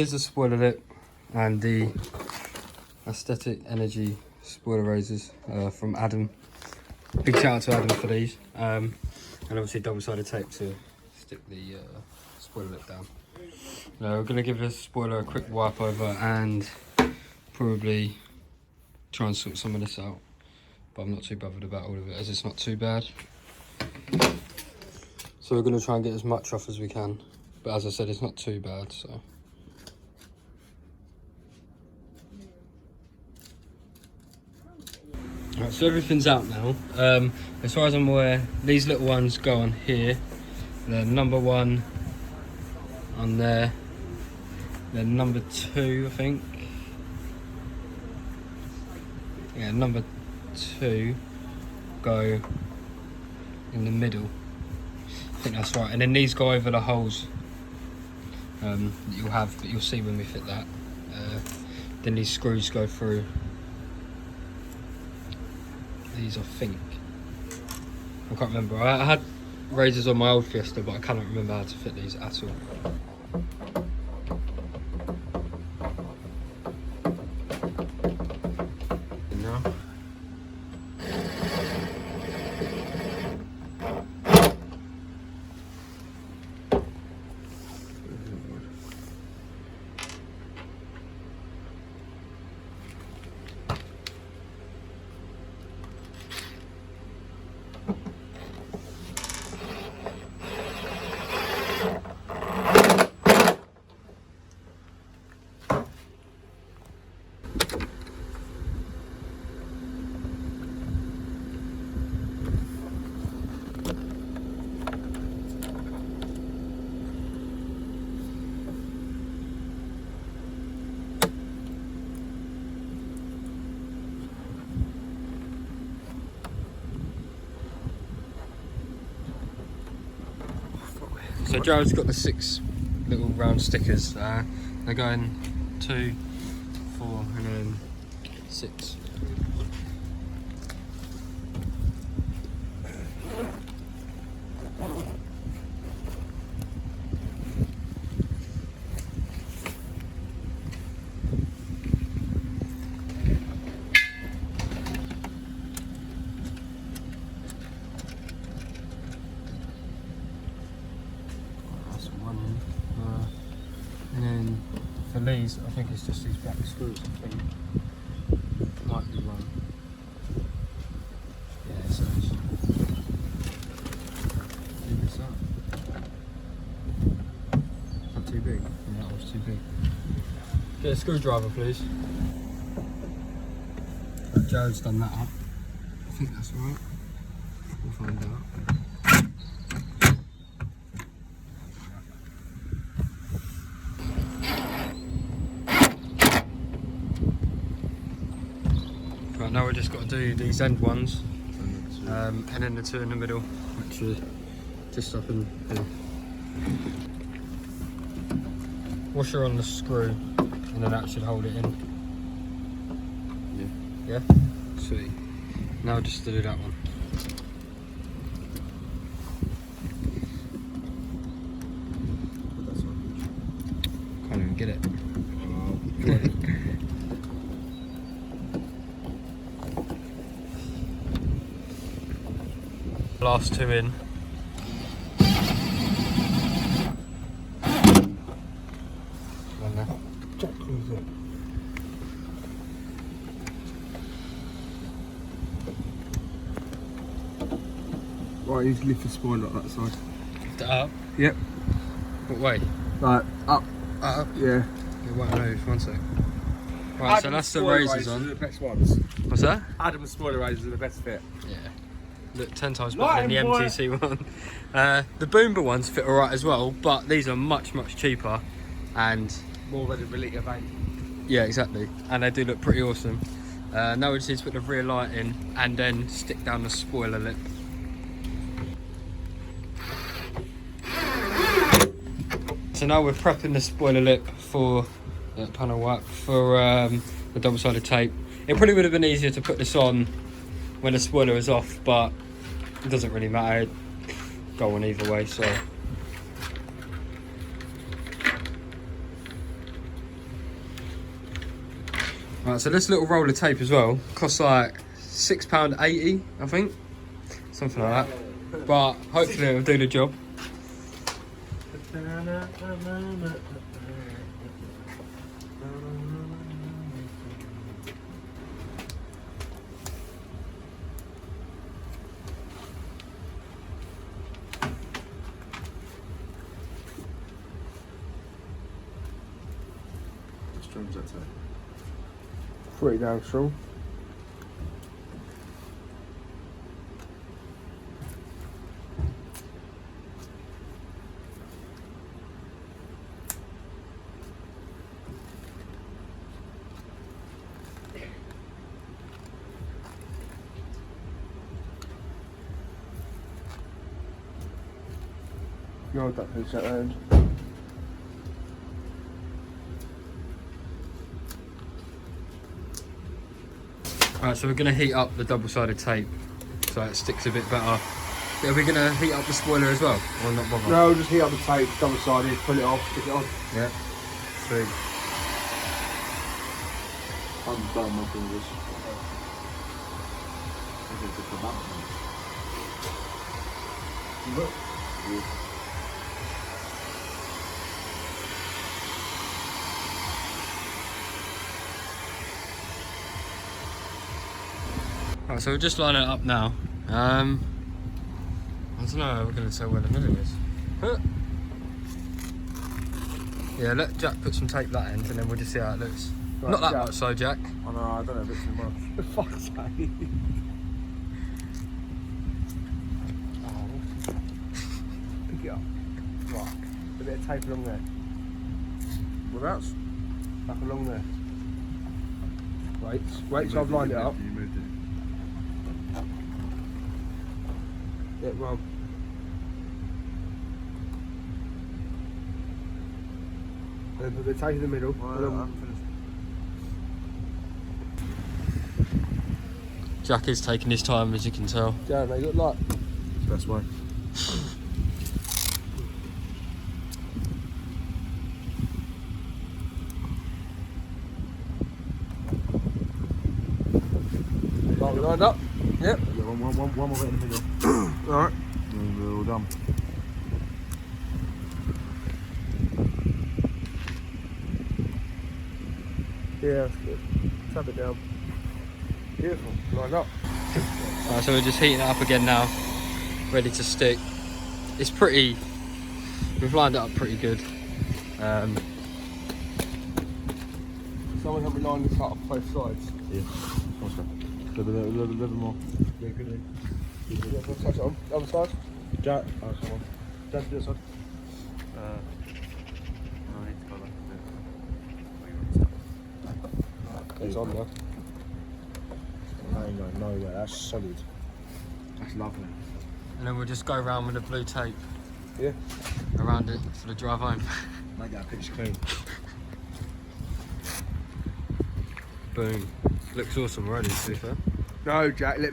here's the spoiler lip and the Aesthetic Energy spoiler razors from Adam. Big shout out to Adam for these. And obviously double-sided tape to stick the spoiler lip down. Now we're going to give this spoiler a quick wipe over and probably try and sort some of this out. But I'm not too bothered about all of it as it's not too bad. So we're going to try and get as much off as we can. But as I said, it's not too bad, so. Right, so everything's out now. As far as I'm aware, these little ones go on here. The number 1 on there. Then number 2, I think. Yeah, number 2 go in the middle. I think that's right. And then these go over the holes that you'll have, but you'll see when we fit that. Then these screws go through these, I think. I can't remember. I had razors on my old Fiesta, but I cannot remember how to fit these at all. Now. So Jared's got the 6 little round stickers. They're going 2, 4, and then 6. And then for these, I think it's just these black screws, I think. Might be one. Yeah, so it's not too big. Yeah, that was too big. Get a screwdriver, please. Right, Jared's done that up. I think that's right. We'll find out. Right, now we've just got to do these end ones, and then the 2 in the middle, which are just up in here. Washer on the screw, and then that should hold it in. Yeah? Yeah? Sweet. Now just to do that one. Can't even get it. Last 2 in. Right, you need to lift the spoiler up that side. Lift it up? Yep. What way? Right, up. Up? Yeah. It won't move, one sec. Right, so that's the razors on. Are the best ones. What's that? Adam's spoiler razors are the best fit. Yeah. Look 10 times better than the MTC one. The Boomba ones fit alright as well, but these are much cheaper and more readily available. Yeah, exactly. And they do look pretty awesome. Now we just need to put the rear light in and then stick down the spoiler lip. So now we're prepping the spoiler lip for the panel wipe for the double-sided tape. It probably would have been easier to put this on when the spoiler is off, but it doesn't really matter. It'd go on either way, so. Right, so this little roll of tape as well costs like £6.80, I think. Something like that. But hopefully it'll do the job. Strings that tape. 3 down strong. You hold that piece at the end. Right, so we're going to heat up the double-sided tape so it sticks a bit better. Are we going to heat up the spoiler as well, or not bother? No, just heat up the tape, double sided, pull it off, stick it on. Yeah. Sweet. I'm done my fingers. Look. Right, so we're just lining it up now. I don't know how we're going to tell where the middle is. Huh. Yeah, let Jack put some tape that end and then we'll just see how it looks. Right, Not that Jack. much, so Jack. I know, I don't know, a bit too much. For fuck's sake. Pick it up. Right. A bit of tape along there. Well, that's. Up along there. Wait till I've lined it up. You moved it. Yeah, well. And then put the tape in the middle. Well, and then- I'm finished. Jack is taking his time, as you can tell. Yeah, mate, look like. It's the best way. Right, we lined up. Yep. Yeah, one more bit in the middle. Alright. And we're all done. Yeah, that's good. Tap it down. Beautiful. Lined up. Right, so we're just heating it up again now, ready to stick. It's pretty, we've lined it up pretty good. Someone help me line this up both sides. Yeah. Okay. A little bit more. Yeah, good. Yeah, let's touch it on. Other side. Jack. Oh, someone. Jack, this side. I need to go like It's on now. I ain't going nowhere. That's solid. That's lovely. And then we'll just go around with the blue tape Yeah. around it for the drive home. Make that pitch clean. Boom. Looks awesome already, to be fair. No, Jack, let